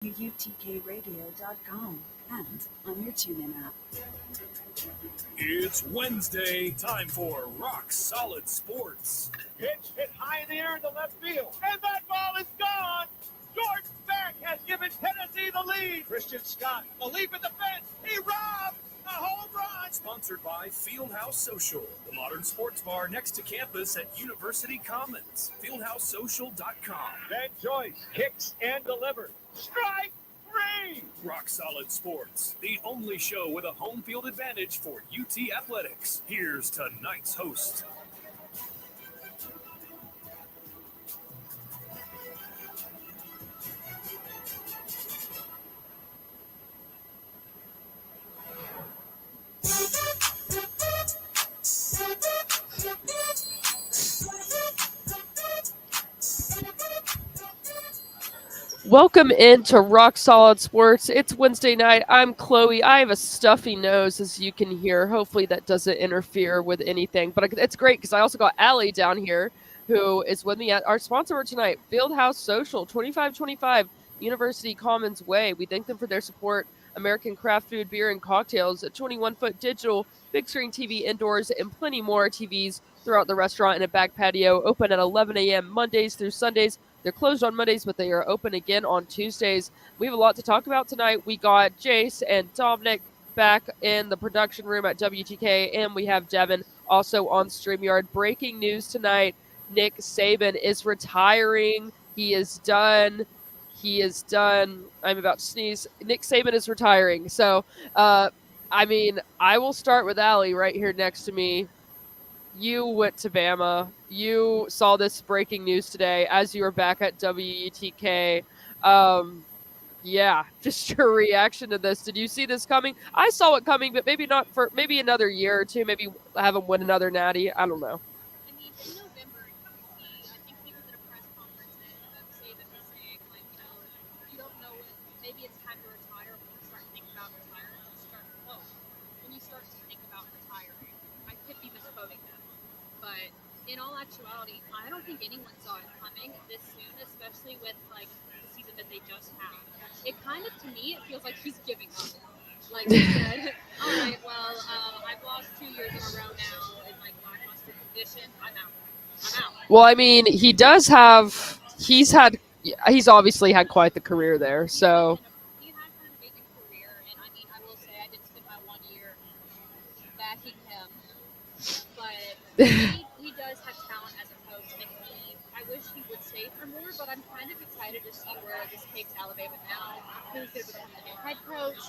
WUTKRadio.com and on your TuneIn app. It's Wednesday, time for Rock Solid Sports. Pitch hit high in the air in the left field, and that ball is gone. Jordan Beck has given Tennessee the lead. Christian Scott, a leap at the fence. He robs a home run. Sponsored by Fieldhouse Social, the modern sports bar next to campus at University Commons. FieldhouseSocial.com. Ben Joyce kicks and delivers. Strike three. Rock Solid Sports, the only show with a home field advantage for UT Athletics. Here's tonight's host. Welcome into Rock Solid Sports. It's Wednesday night. I'm Chloe. I have a stuffy nose, as you can hear. Hopefully that doesn't interfere with anything. But it's great because I also got Alli down here, who is with me at our sponsor for tonight, Fieldhouse Social, 2525 University Commons Way. We thank them for their support. American craft food, beer, and cocktails, a 21-foot digital, big screen TV indoors, and plenty more TVs throughout the restaurant and a back patio. Open at 11 a.m. Mondays through Sundays. They're closed on Mondays, but they are open again on Tuesdays. We have a lot to talk about tonight. We got Jace and Dominic back in the production room at WTK, and we have Devin also on StreamYard. Breaking news tonight, Nick Saban is retiring. He is done. I'm about to sneeze. Nick Saban is retiring. So, I will start with Alli right here next to me. You went to Bama. You saw this breaking news today as you were back at WUTK. Just your reaction to this. Did you see this coming? I saw it coming, but maybe not for maybe another year or two. Maybe have him win another natty. I don't know. I mean, in November, I think he was at a press conference and Saban was saying, like, you don't know when, maybe it's time to retire. When you start to think about retiring, when you start to think about retiring, I could be misquoting that. But in all actuality, I don't think anyone saw it coming this soon, especially with like the season that they just had. It kind of, to me, it feels like he's giving up. Like he said, all right, well, I've lost 2 years in a row now in like lackluster condition. I'm out. Well, I mean, he's obviously had quite the career there. So he had kind of an amazing career, and I mean, I will say I did spend my 1 year backing him, but he does have talent as a coach, and I wish he would stay for more, but I'm kind of excited to see where this takes Alabama now, who's going to become the new head coach,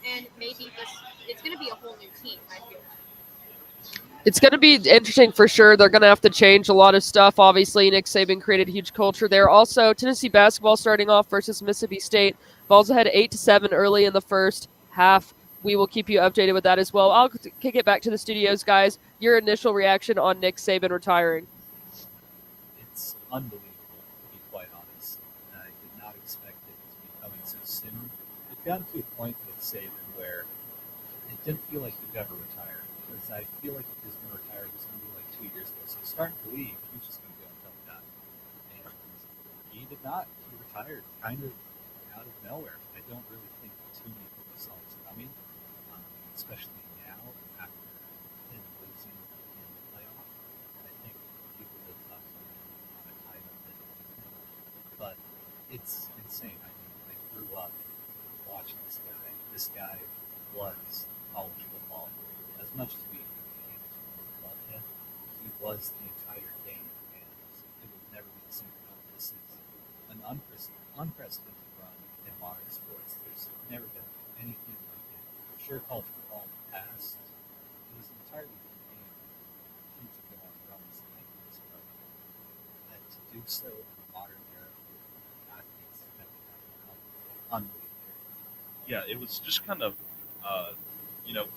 and maybe it's going to be a whole new team, I feel like. it's going to be interesting for sure. They're going to have to change a lot of stuff. Obviously, Nick Saban created a huge culture there. Also, Tennessee basketball starting off versus Mississippi State. Falls ahead 8-7 early in the first half. We will keep you updated with that as well. I'll kick it back to the studios, guys. Your initial reaction on Nick Saban retiring? It's unbelievable, to be quite honest. I did not expect it to be coming so soon. It got to a point with Saban where it didn't feel like he'd ever retire. Because I feel like if he was going to retire, it was going to be like 2 years ago. So starting to leave, he was just going to go until he died. And he did not. He retired kind of out of nowhere. I don't really think too many people saw this coming, especially now after him losing in the playoff. I think people would have thought on a time of it. But it's insane. I mean, I grew up watching this guy. This guy was college football. As much as we love him, he was the entire game, and it will never be the same. This is an unprecedented run in modern sports. There's never been anything like it. I'm sure college football in the past, it was an entirely different game. Teams would go on runs like this, but to do so in the modern era with athletes that we have now, unbelievable. Yeah, it was just kind of,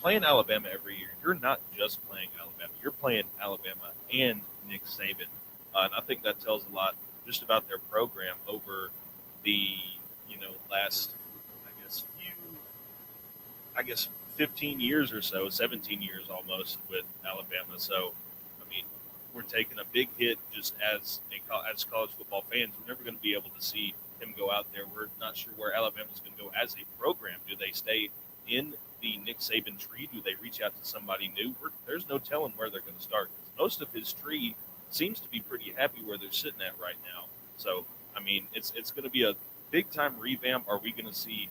playing Alabama every year. You're not just playing Alabama. You're playing Alabama and Nick Saban. And I think that tells a lot just about their program over the, last, 15 years or so, 17 years almost with Alabama. So, I mean, we're taking a big hit just as college football fans. We're never going to be able to see him go out there. We're not sure where Alabama's going to go as a program. Do they stay in the Nick Saban tree? Do they reach out to somebody new? There's no telling where they're going to start. Most of his tree seems to be pretty happy where they're sitting at right now. So, I mean, it's going to be a big-time revamp. Are we going to see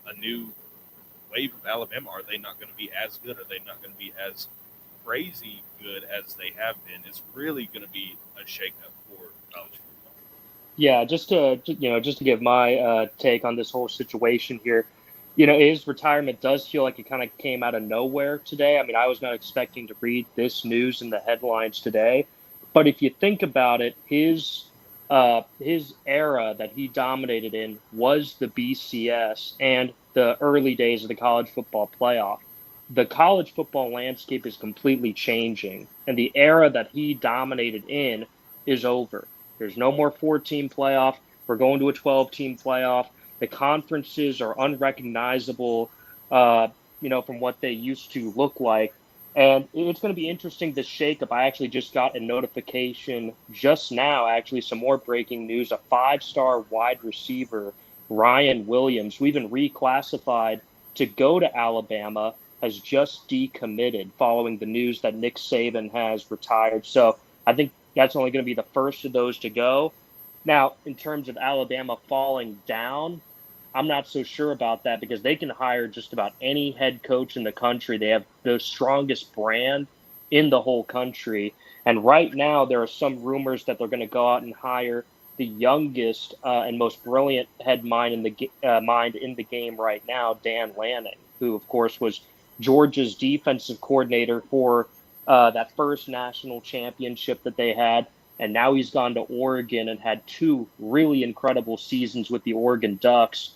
a new wave of Alabama? Are they not going to be as good? Are they not going to be as crazy good as they have been? It's really going to be a shakeup for college football. Yeah, just to give my take on this whole situation here, his retirement does feel like it kind of came out of nowhere today. I mean, I was not expecting to read this news in the headlines today, but if you think about it, his era that he dominated in was the BCS and the early days of the college football playoff. The college football landscape is completely changing, and the era that he dominated in is over. There's no more 14 playoff. We're going to a 12-team playoff. The conferences are unrecognizable, from what they used to look like. And it's going to be interesting, this shakeup. I actually just got a notification just now, actually, some more breaking news. A 5-star wide receiver, Ryan Williams, who even reclassified to go to Alabama, has just decommitted following the news that Nick Saban has retired. So I think that's only going to be the first of those to go. Now, in terms of Alabama falling down, I'm not so sure about that because they can hire just about any head coach in the country. They have the strongest brand in the whole country. And right now, there are some rumors that they're going to go out and hire the youngest and most brilliant head mind in the game right now, Dan Lanning, who, of course, was Georgia's defensive coordinator for that first national championship that they had. And now he's gone to Oregon and had 2 really incredible seasons with the Oregon Ducks.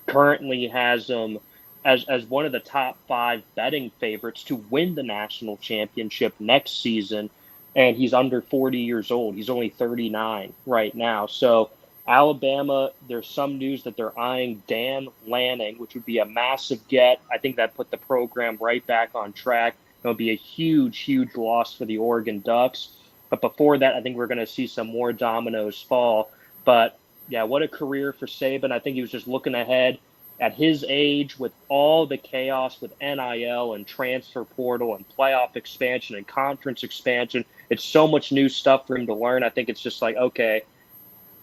Currently has them as one of the top 5 betting favorites to win the national championship next season. And he's under 40 years old. He's only 39 right now. So Alabama, there's some news that they're eyeing Dan Lanning, which would be a massive get. I think that put the program right back on track. It would be a huge, huge loss for the Oregon Ducks. But before that, I think we're going to see some more dominoes fall. But yeah, what a career for Saban. I think he was just looking ahead at his age with all the chaos with NIL and transfer portal and playoff expansion and conference expansion. It's so much new stuff for him to learn. I think it's just like, okay,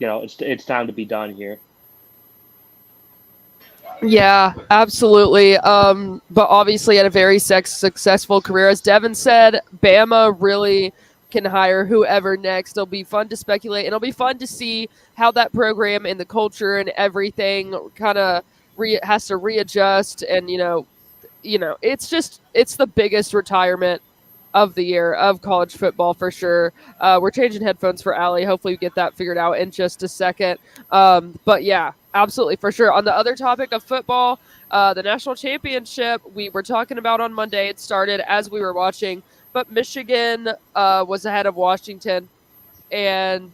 it's time to be done here. Yeah, absolutely. But obviously had a very successful career. As Devin said, Bama really can hire whoever next. It'll be fun to speculate, and it'll be fun to see how that program and the culture and everything kind of has to readjust. And it's the biggest retirement of the year of college football for sure. We're changing headphones for Alli. Hopefully we get that figured out in just a second. But yeah, absolutely for sure. On the other topic of football, the national championship we were talking about on Monday, it started as we were watching, but Michigan was ahead of Washington, and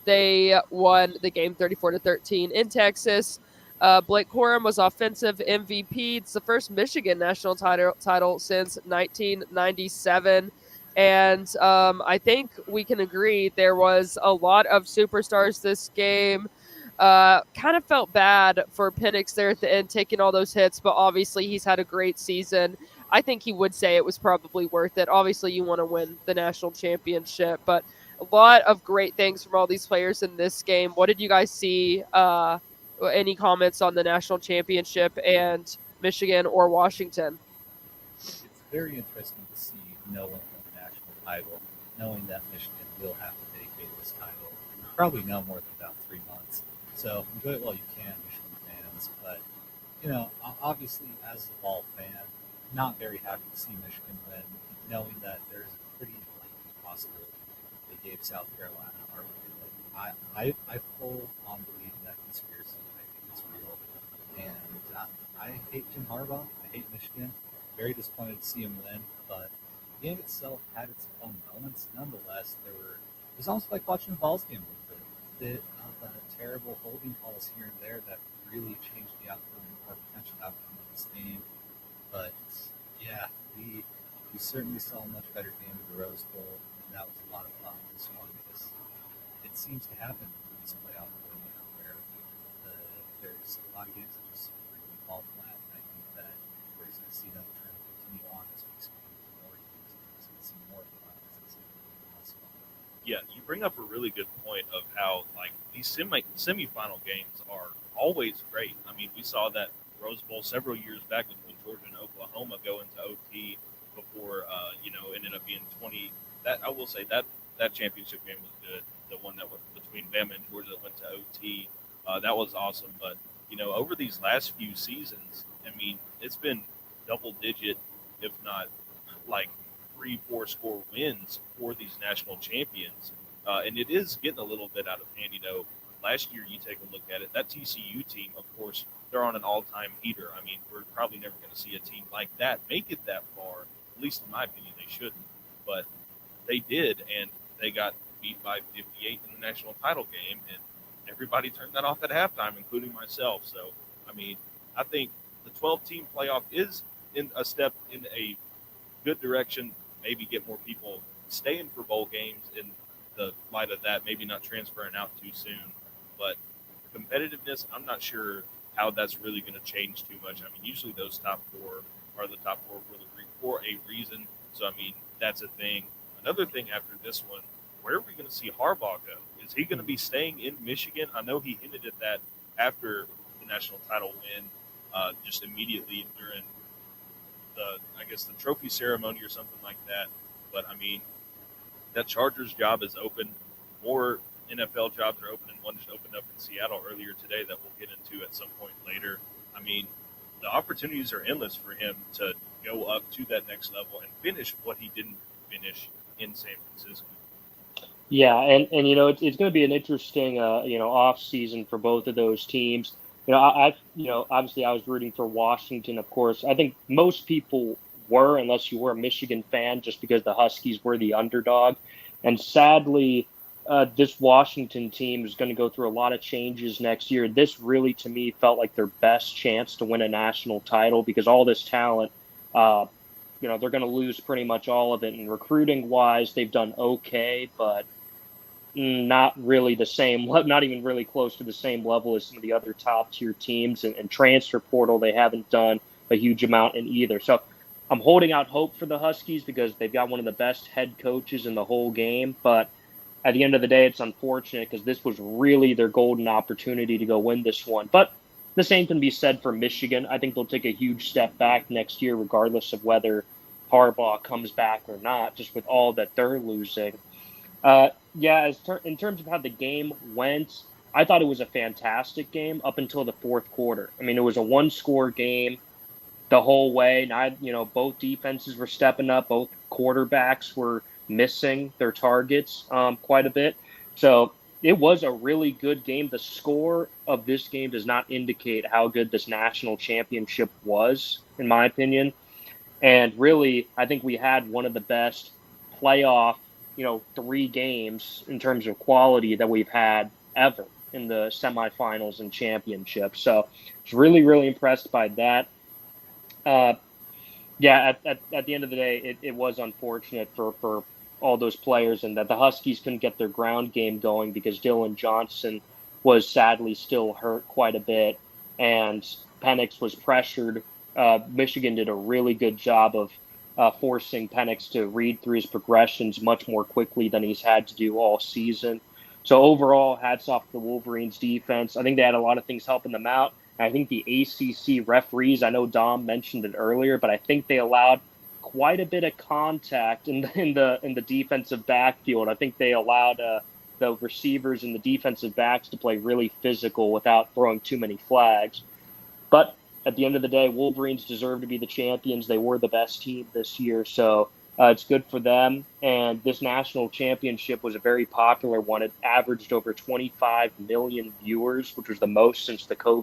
they won the game 34-13 in Texas. Blake Corum was offensive MVP. It's the first Michigan national title since 1997. And I think we can agree there was a lot of superstars this game. Kind of felt bad for Penix there at the end, taking all those hits, but obviously he's had a great season. I think he would say it was probably worth it. Obviously, you want to win the national championship, but a lot of great things from all these players in this game. What did you guys see? Any comments on the national championship and Michigan or Washington? It's very interesting to see no one win the national title, knowing that Michigan will have to vacate this title probably no more than about 3 months. So enjoy it while you can, Michigan fans. But, obviously as a ball fan, not very happy to see Michigan win, knowing that there's a pretty likely possibility they gave South Carolina a hard way. I full on believe in that conspiracy. I think it's real. And I hate Jim Harbaugh. I hate Michigan. Very disappointed to see him win. But the game itself had its fun moments. Nonetheless, it was almost like watching a Vols game with a bit of terrible holding calls here and there that really changed the outcome or potential outcome of this game. But yeah, we certainly saw a much better game at the Rose Bowl, and that was a lot of fun. This one, because it seems to happen in this playoff where there's a lot of games that just freaking fall flat. And I think that we're going to see that trend continue on as we see more games and see more violence. Yeah, you bring up a really good point of how like these semifinal games are always great. I mean, we saw that Rose Bowl several years back between Georgia and Oklahoma go into OT before ended up being 20. That I will say that championship game was good. The one that was between Bama and Georgia that went to OT, that was awesome. But over these last few seasons, I mean, it's been double digit, if not like 3-4 score wins for these national champions, and it is getting a little bit out of hand. Last year you take a look at it, that TCU team, of course, they're on an all-time heater. I mean, we're probably never going to see a team like that make it that far. At least in my opinion, they shouldn't. But they did, and they got beat by 58 in the national title game, and everybody turned that off at halftime, including myself. So, I mean, I think the 12-team playoff is in a step in a good direction. Maybe get more people staying for bowl games in the light of that, maybe not transferring out too soon. But competitiveness, I'm not sure how that's really going to change too much. I mean, usually those top four are the top four for a reason. So, I mean, that's a thing. Another thing after this one, where are we going to see Harbaugh go? Is he going to be staying in Michigan? I know he hinted at that after the national title win, just immediately during the trophy ceremony or something like that. But, I mean, that Chargers job is open. More NFL jobs are open, and one just opened up in Seattle earlier today that we'll get into at some point later. I mean, the opportunities are endless for him to go up to that next level and finish what he didn't finish in San Francisco. Yeah, and it's going to be an interesting off season for both of those teams. Obviously I was rooting for Washington, of course. I think most people were, unless you were a Michigan fan, just because the Huskies were the underdog. And sadly, this Washington team is going to go through a lot of changes next year. This really, to me, felt like their best chance to win a national title because all this talent, they're going to lose pretty much all of it. And recruiting wise, they've done okay, but not really the same, not even really close to the same level as some of the other top tier teams. And transfer portal, they haven't done a huge amount in either. So I'm holding out hope for the Huskies because they've got one of the best head coaches in the whole game. But at the end of the day, it's unfortunate because this was really their golden opportunity to go win this one. But the same can be said for Michigan. I think they'll take a huge step back next year, regardless of whether Harbaugh comes back or not, just with all that they're losing. In terms of how the game went, I thought it was a fantastic game up until the fourth quarter. I mean, it was a one-score game the whole way. Both defenses were stepping up. Both quarterbacks were missing their targets quite a bit. So it was a really good game. The score of this game does not indicate how good this national championship was, in my opinion. And really, I think we had one of the best playoff, 3 games in terms of quality that we've had ever in the semifinals and championships. So I was really, really impressed by that. At the end of the day, it was unfortunate for all those players and that the Huskies couldn't get their ground game going because Dylan Johnson was sadly still hurt quite a bit and Penix was pressured. Michigan did a really good job of forcing Penix to read through his progressions much more quickly than he's had to do all season. So overall, hats off to the Wolverines defense. I think they had a lot of things helping them out. I think the ACC referees, I know Dom mentioned it earlier, but I think they allowed quite a bit of contact in the defensive backfield. I think they allowed the receivers and the defensive backs to play really physical without throwing too many flags. But at the end of the day, Wolverines deserve to be the champions. They were the best team this year, so it's good for them. And this national championship was a very popular one. It averaged over 25 million viewers, which was the most since before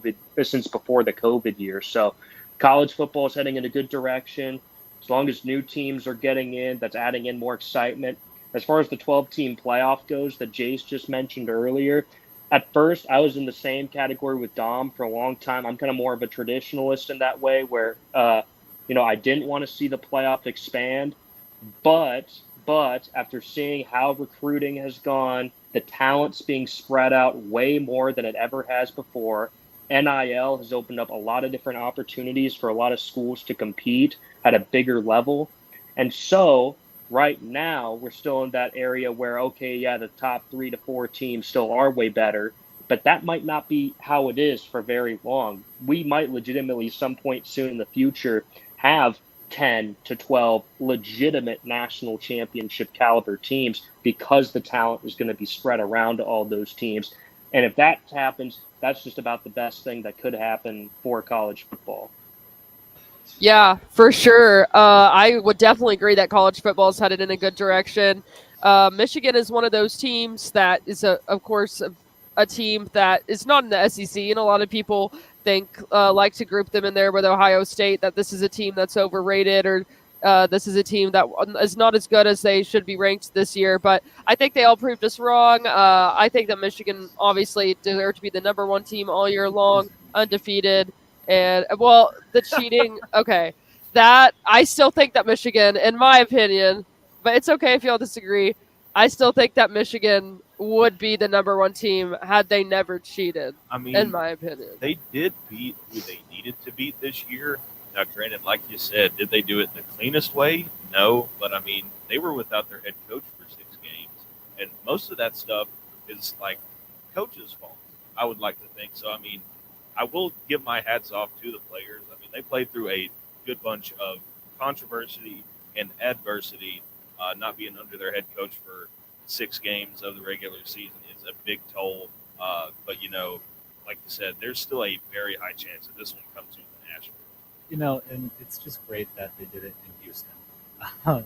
the COVID year. So college football is heading in a good direction. As long as new teams are getting in, that's adding in more excitement. As far as the 12-team playoff goes that Jace just mentioned earlier, at first I was in the same category with Dom for a long time. I'm kind of more of a traditionalist in that way where, I didn't want to see the playoff expand. But after seeing how recruiting has gone, the talent's being spread out way more than it ever has before, NIL has opened up a lot of different opportunities for a lot of schools to compete at a bigger level. And so right now we're still in that area where, okay, yeah, the top 3 to 4 teams still are way better, but that might not be how it is for very long. We might legitimately some point soon in the future have 10 to 12 legitimate national championship caliber teams because the talent is going to be spread around to all those teams. And if that happens, that's just about the best thing that could happen for college football. Yeah, for sure. I would definitely agree that college football is headed in a good direction. Michigan is one of those teams that is, of course, a team that is not in the SEC, and a lot of people think like to group them in there with Ohio State, that this is a team that's overrated, or this is a team that is not as good as they should be ranked this year. But I think they all proved us wrong. I think that Michigan obviously deserved to be the number 1 team all year long, undefeated. And well, the cheating, okay, that I still think that Michigan, in my opinion, but it's okay if y'all disagree, I still think that Michigan would be the number 1 team had they never cheated, I mean, in my opinion. they did beat who they needed to beat this year. Now, granted, like you said, did they do it the cleanest way? No, but I mean, they were without their head coach for 6 games, and most of that stuff is like coach's fault, I would like to think. So, I mean, I will give my hats off to the players. I mean, they played through a good bunch of controversy and adversity. Not being under their head coach for 6 games of the regular season is a big toll. But, like you said, there's still a very high chance that this one comes with the Nashville. And it's just great that they did it in Houston to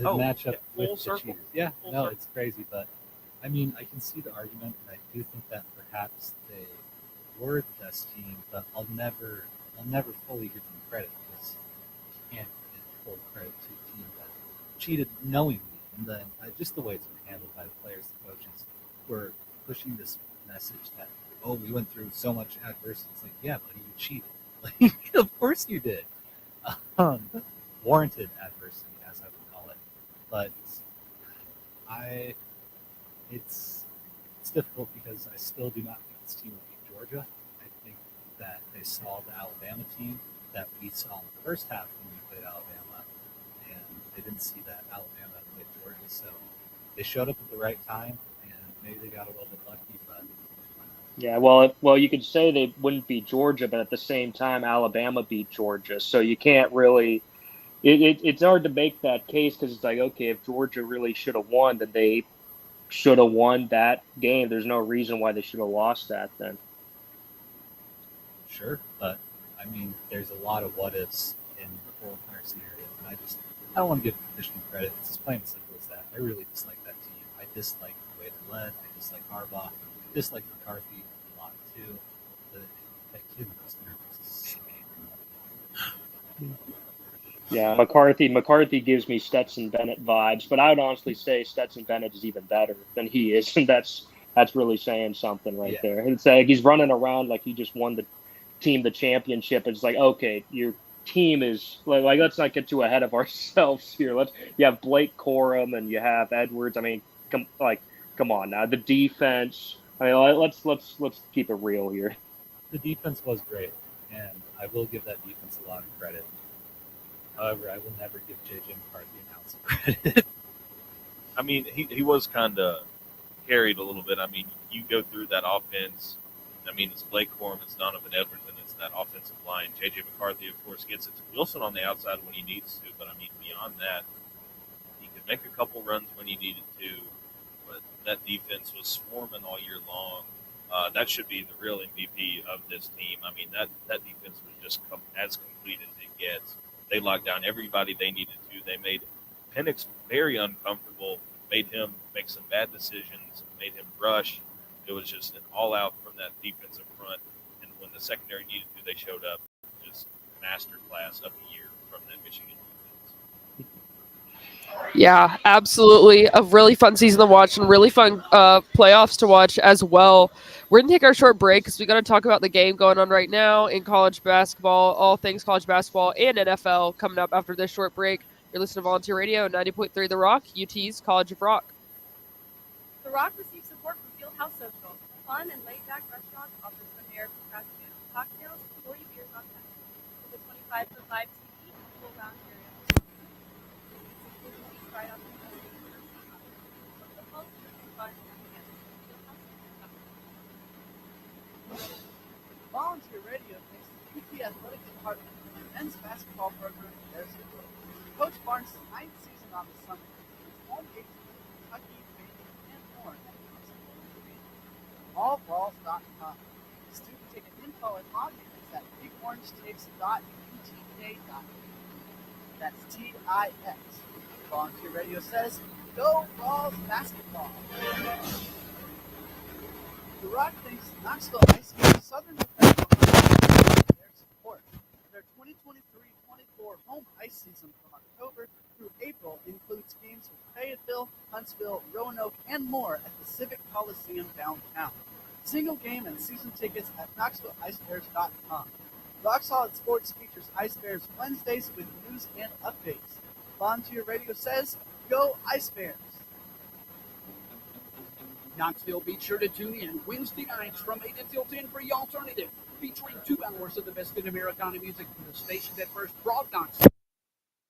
Oh, match up yeah, full with the circle. Chiefs. Yeah, Full no, circle. it's crazy, but I mean, I can see the argument, and I do think that perhaps they were the best team, but I'll never fully give them credit because you can't give full credit to a team that cheated knowingly, and then just the way it's been handled by the players, the coaches, who are pushing this message that, oh, we went through so much adversity. It's like, yeah, buddy, you cheated. Like, of course you did. Warranted adversity, as I would call it. But it's difficult because I still do not think this team will beat Georgia. I think that they saw the Alabama team that we saw in the first half when we played Alabama, and they didn't see that Alabama played Georgia. So they showed up at the right time, and maybe they got a little bit lucky, but Yeah, well, you could say they wouldn't beat Georgia, but at the same time, Alabama beat Georgia. So you can't really. It's hard to make that case because it's like, okay, if Georgia really should have won, then they should have won that game. There's no reason why they should have lost that then. sure. But I mean, there's a lot of what ifs in the whole entire scenario, and I don't want to give Michigan credit. It's as plain and simple as that. I really dislike that team. I dislike the way they led. I dislike Harbaugh. I dislike McCarthy a lot too. That kid was nervous. Yeah, McCarthy gives me Stetson Bennett vibes, but I would honestly say Stetson Bennett is even better than he is, and that's really saying something right there. It's like he's running around like he just won the team the championship. It's like, okay, your team is like let's not get too ahead of ourselves here. You have Blake Corum and you have Edwards. I mean, come on now. The defense. I mean, let's keep it real here. The defense was great, and I will give that defense a lot of credit. However, I will never give J.J. McCarthy an ounce of credit. I mean, he was kind of carried a little bit. I mean, you go through that offense. I mean, it's Blake Corum, it's Donovan Edwards, and it's that offensive line. J.J. McCarthy, of course, gets it to Wilson on the outside when he needs to. But, I mean, beyond that, he could make a couple runs when he needed to. But that defense was swarming all year long. That should be the real MVP of this team. I mean, that defense was just as complete as it gets. They locked down everybody they needed to. They made Penix very uncomfortable, made him make some bad decisions, made him rush. It was just an all-out from that defensive front. And when the secondary needed to, they showed up. Just masterclass of the year from that Michigan defense. Yeah, absolutely. A really fun season to watch and really fun playoffs to watch as well. We're going to take our short break because we got to talk about the game going on right now in college basketball, all things college basketball and NFL coming up after this short break. You're listening to Volunteer Radio, 90.3 The Rock, UT's College of Rock. The Rock receives support from Fieldhouse Social, a fun and laid-back restaurant offers American fast food, 5 for 5 TV, full round area. Right on the football, Volunteer Radio takes the UT Athletic Department and the men's basketball program to their support. Coach Barnes' 9th season on the Summit includes home games in Kentucky, Baylor, and more at allballs.com. Student ticket info and login is at bigorangetakes.utk.com. That's TIX. Volunteer Radio says, go Balls basketball. The Rock thanks Knoxville Ice Cream Southern Professional for their support. Their 2023-24 home ice season from October through April includes games with Fayetteville, Huntsville, Roanoke, and more at the Civic Coliseum downtown. Single game and season tickets at KnoxvilleIceBears.com. Rock Solid Sports features Ice Bears Wednesdays with news and updates. Volunteer Radio says, go Ice Bears! Knoxville, be sure to tune in Wednesday nights from 8 until 10 for The Alternative, featuring 2 hours of the best in Americana music from the station that first brought Knoxville.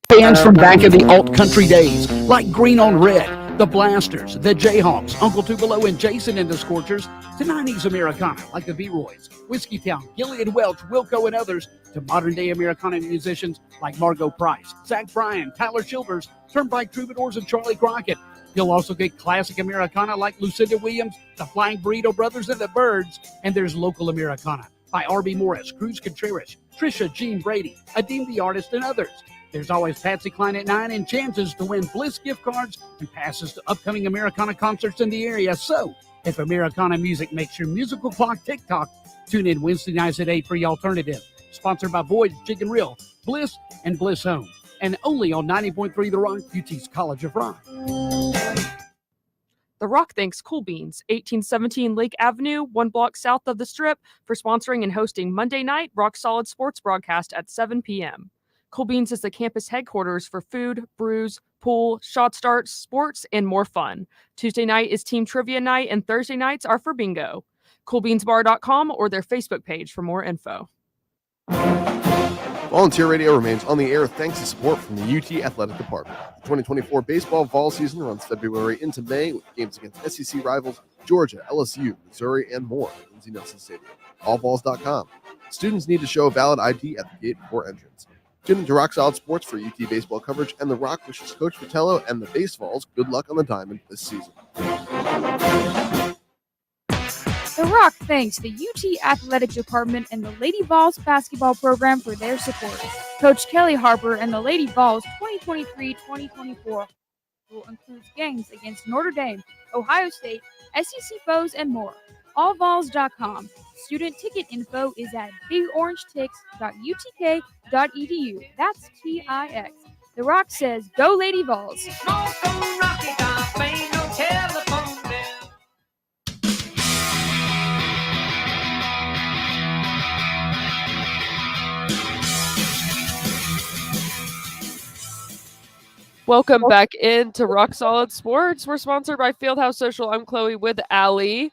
Bands from back in the alt-country days, like Green on Red, the Blasters, the Jayhawks, Uncle Tupelo and Jason and the Scorchers, to 90s Americana, like the V-Roys, Whiskeytown, Gillian Welch, Wilco, and others, to modern-day Americana musicians like Margot Price, Zach Bryan, Tyler Childers, Turnpike Troubadours, and Charlie Crockett. You'll also get classic Americana like Lucinda Williams, the Flying Burrito Brothers, and the Byrds. And there's local Americana by R.B. Morris, Cruz Contreras, Trisha Jean Brady, Adeem the Artist, and others. There's always Patsy Cline at 9 and chances to win Bliss gift cards and passes to upcoming Americana concerts in the area. So, if Americana music makes your musical clock tick-tock, tune in Wednesday nights at 8 for The Alternative. Sponsored by Boyd's Chicken Grill, Bliss, and Bliss Home. And only on 90.3 The Rock, UT's College of Rock. The Rock thanks Cool Beans, 1817 Lake Avenue, 1 block south of the Strip, for sponsoring and hosting Monday night Rock Solid Sports broadcast at 7 p.m. Cool Beans is the campus headquarters for food, brews, pool, shot starts, sports, and more fun. Tuesday night is team trivia night, and Thursday nights are for bingo. CoolBeansBar.com or their Facebook page for more info. Volunteer Radio remains on the air thanks to support from the UT Athletic Department. The 2024 baseball fall season runs February into May with games against SEC rivals Georgia, LSU, Missouri, and more at Lindsey Nelson Stadium. Allballs.com. Students need to show a valid ID at the gate before entrance. Tune into Rock Solid Sports for UT baseball coverage, and The Rock wishes Coach Vitello and the Baseballs good luck on the diamond this season. The Rock thanks the UT Athletic Department and the Lady Vols basketball program for their support. Coach Kelly Harper and the Lady Vols 2023-2024 will include games against Notre Dame, Ohio State, SEC foes, and more. Allvols.com. Student ticket info is at bigorangetics.utk.edu. That's TIX. The Rock says, go Lady Vols. Welcome back into Rock Solid Sports. We're sponsored by Fieldhouse Social. I'm Chloe with Alli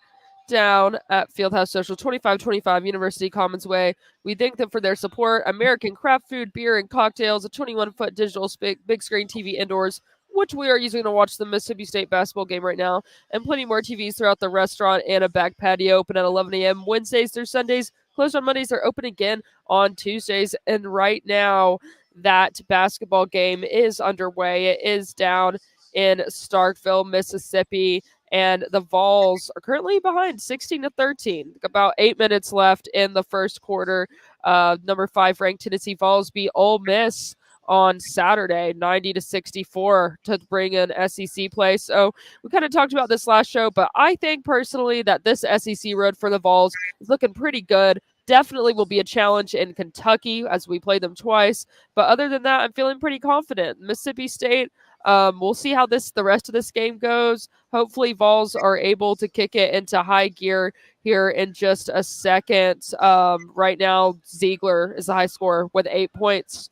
down at Fieldhouse Social, 2525 University Commons Way. We thank them for their support. American craft food, beer, and cocktails, a 21-foot digital big screen TV indoors, which we are using to watch the Mississippi State basketball game right now, and plenty more TVs throughout the restaurant and a back patio, open at 11 a.m. Wednesdays through Sundays, closed on Mondays. They're open again on Tuesdays, and right now, that basketball game is underway. It is down in Starkville, Mississippi, and the Vols are currently behind 16-13. About 8 minutes left in the first quarter. Number 5 ranked Tennessee Vols beat Ole Miss on Saturday, 90-64 to bring in SEC play. So we kind of talked about this last show, but I think personally that this SEC road for the Vols is looking pretty good. Definitely will be a challenge in Kentucky as we play them twice. But other than that, I'm feeling pretty confident. Mississippi State, we'll see how the rest of this game goes. Hopefully Vols are able to kick it into high gear here in just a second. Right now, Ziegler is the high scorer with 8 points.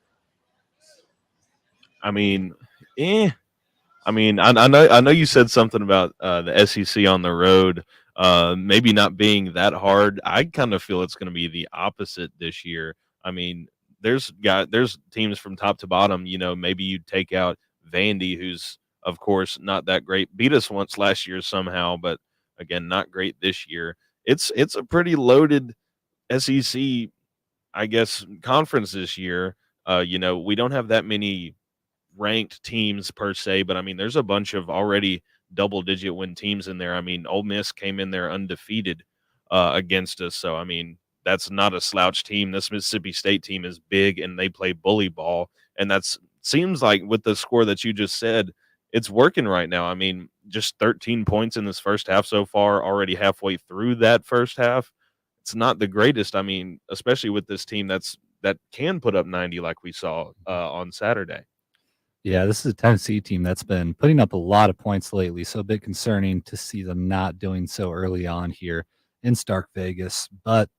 I know you said something about the SEC on the road maybe not being that hard. I kind of feel it's going to be the opposite this year. I mean, there's teams from top to bottom. Maybe you take out Vandy, who's of course not that great. Beat us once last year somehow, but again, not great this year. It's a pretty loaded SEC, I guess, conference this year. We don't have that many ranked teams per se, but I mean, there's a bunch of already double-digit win teams in there. I mean, Ole Miss came in there undefeated against us, so I mean, that's not a slouch team. This Mississippi State team is big, and they play bully ball, and that's seems like with the score that you just said, it's working right now. I mean, just 13 points in this first half so far, already halfway through that first half. It's not the greatest. I mean, especially with this team that can put up 90 like we saw on Saturday. Yeah, this is a Tennessee team that's been putting up a lot of points lately, so a bit concerning to see them not doing so early on here in Stark Vegas. But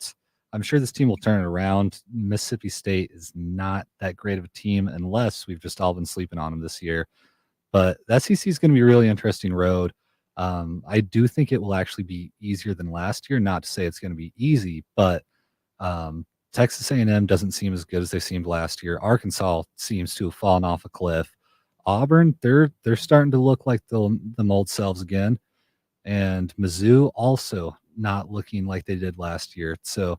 I'm sure this team will turn it around. Mississippi State is not that great of a team unless we've just all been sleeping on them this year. But the SEC is going to be a really interesting road. I do think it will actually be easier than last year. Not to say it's going to be easy, but Texas A&M doesn't seem as good as they seemed last year. Arkansas seems to have fallen off a cliff. Auburn, they're starting to look like them old selves again. And Mizzou also not looking like they did last year. So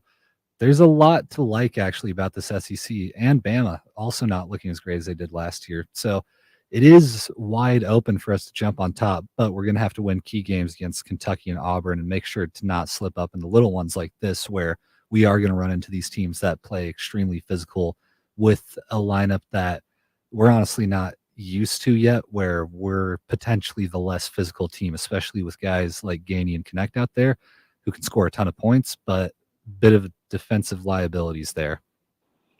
there's a lot to like actually about this SEC, and Bama also not looking as great as they did last year. So it is wide open for us to jump on top, but we're going to have to win key games against Kentucky and Auburn and make sure to not slip up in the little ones like this, where we are going to run into these teams that play extremely physical with a lineup that we're honestly not used to yet, where we're potentially the less physical team, especially with guys like Gainey and Connect out there who can score a ton of points, but a bit of defensive liabilities there.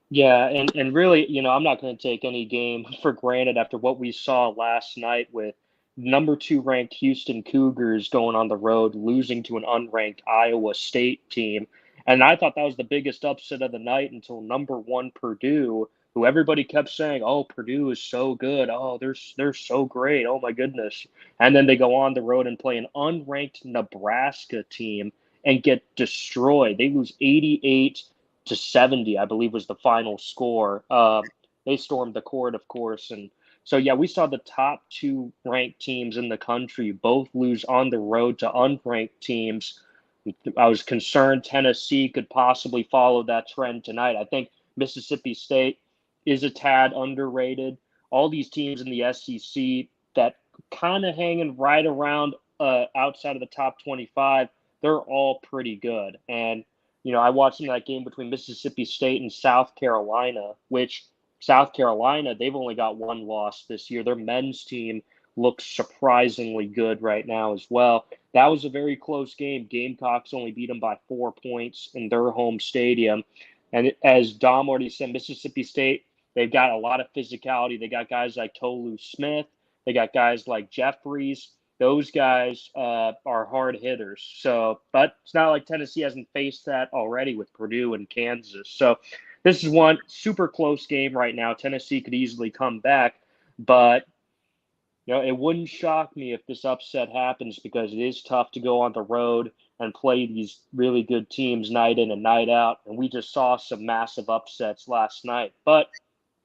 Yeah, and really, I'm not going to take any game for granted after what we saw last night with number 2 ranked Houston Cougars going on the road, losing to an unranked Iowa State team. And I thought that was the biggest upset of the night until number 1 Purdue, who everybody kept saying, "Oh, Purdue is so good. Oh, they're so great. Oh my goodness." And then they go on the road and play an unranked Nebraska team and get destroyed. They lose 88-70, I believe was the final score. They stormed the court, of course. And so, yeah, we saw the top 2 ranked teams in the country both lose on the road to unranked teams. I was concerned Tennessee could possibly follow that trend tonight. I think Mississippi State is a tad underrated. All these teams in the SEC that kind of hanging right around outside of the top 25, they're all pretty good. And I watched that game between Mississippi State and South Carolina, which South Carolina, they've only got 1 loss this year. Their men's team looks surprisingly good right now as well. That was a very close game. Gamecocks only beat them by 4 points in their home stadium. And as Dom already said, Mississippi State, they've got a lot of physicality. They got guys like Tolu Smith. They got guys like Jeffries. Those guys are hard hitters. So, but it's not like Tennessee hasn't faced that already with Purdue and Kansas. So this is one super close game right now. Tennessee could easily come back, but it wouldn't shock me if this upset happens, because it is tough to go on the road and play these really good teams night in and night out. And we just saw some massive upsets last night. But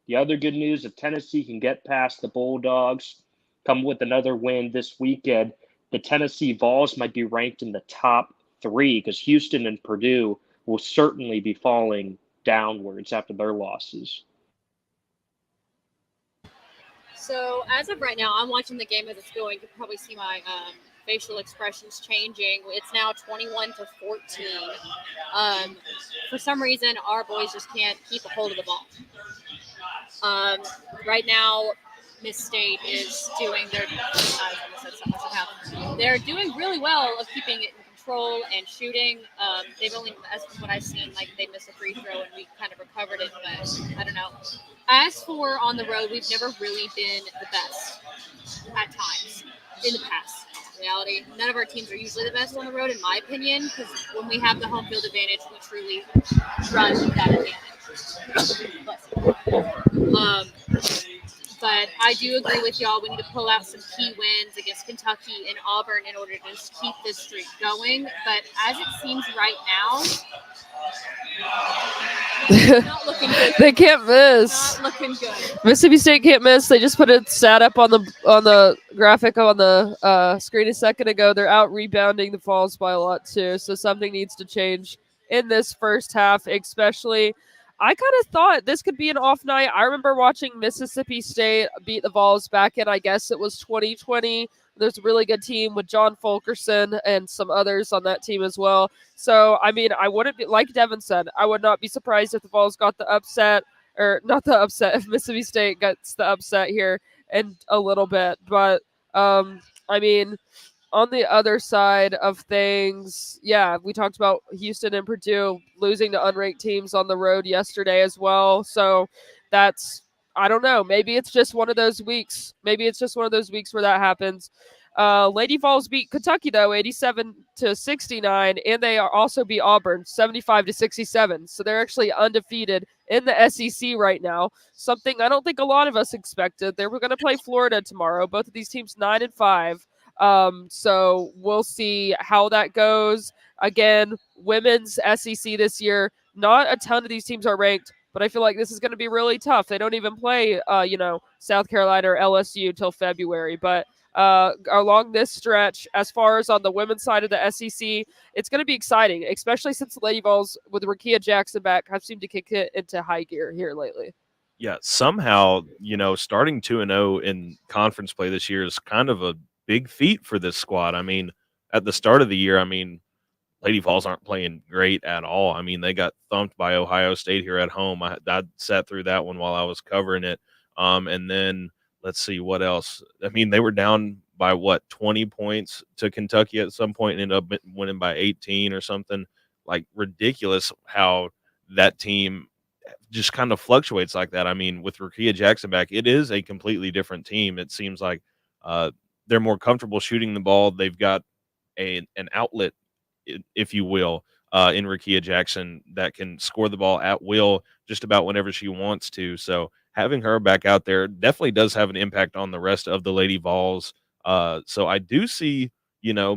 the other good news, if Tennessee can get past the Bulldogs, come with another win this weekend, the Tennessee Vols might be ranked in the top 3, because Houston and Purdue will certainly be falling downwards after their losses. So as of right now, I'm watching the game as it's going. You can probably see my facial expressions changing. It's now 21-14. For some reason, our boys just can't keep a hold of the ball. Right now, Miss State is doing their. They're doing really well of keeping it in control and shooting. They've only, as from what I've seen, like they missed a free throw and we kind of recovered it, but I don't know. As for on the road, we've never really been the best at times in the past. In reality, none of our teams are usually the best on the road, in my opinion, because when we have the home field advantage, we truly run that advantage. But I do agree with y'all. We need to pull out some key wins against Kentucky and Auburn in order to just keep this streak going. But as it seems right now, not looking good. They can't miss. Not looking good. Mississippi State can't miss. They just put a stat up on the graphic on the screen a second ago. They're out rebounding the Vols by a lot too. So something needs to change in this first half, especially. I kind of thought this could be an off night. I remember watching Mississippi State beat the Vols back in, I guess it was 2020. There's a really good team with John Fulkerson and some others on that team as well. So, I mean, I wouldn't be, like Devin said, I would not be surprised if the Vols got the upset, or not the upset, if Mississippi State gets the upset here in a little bit. But, I mean, on the other side of things, yeah, we talked about Houston and Purdue losing to unranked teams on the road yesterday as well. So that's, I don't know. Maybe it's just one of those weeks. Maybe it's just one of those weeks where that happens. Lady Vols beat Kentucky, though, 87-69, and they also beat Auburn 75-67. So they're actually undefeated in the SEC right now. Something I don't think a lot of us expected. They were going to play Florida tomorrow. Both of these teams 9-5. So we'll see how that goes. Again, women's SEC this year, not a ton of these teams are ranked, but I feel like this is going to be really tough. They don't even play, South Carolina or LSU till February. But along this stretch, as far as on the women's side of the SEC, it's going to be exciting, especially since the Lady Vols with Rakia Jackson back have seemed to kick it into high gear here lately. Yeah, somehow, starting 2-0 in conference play this year is kind of a big feat for this squad. I mean, at the start of the year, Lady Vols aren't playing great at all. I mean, they got thumped by Ohio State here at home. I sat through that one while I was covering it. And then let's see what else. I mean, they were down by 20 points to Kentucky at some point and ended up winning by 18 or something. Like, ridiculous how that team just kind of fluctuates like that. I mean, with Rakia Jackson back, it is a completely different team. It seems like they're more comfortable shooting the ball. They've got an outlet, if you will, in Rakia Jackson that can score the ball at will just about whenever she wants to. So having her back out there definitely does have an impact on the rest of the Lady Vols. So I do see, a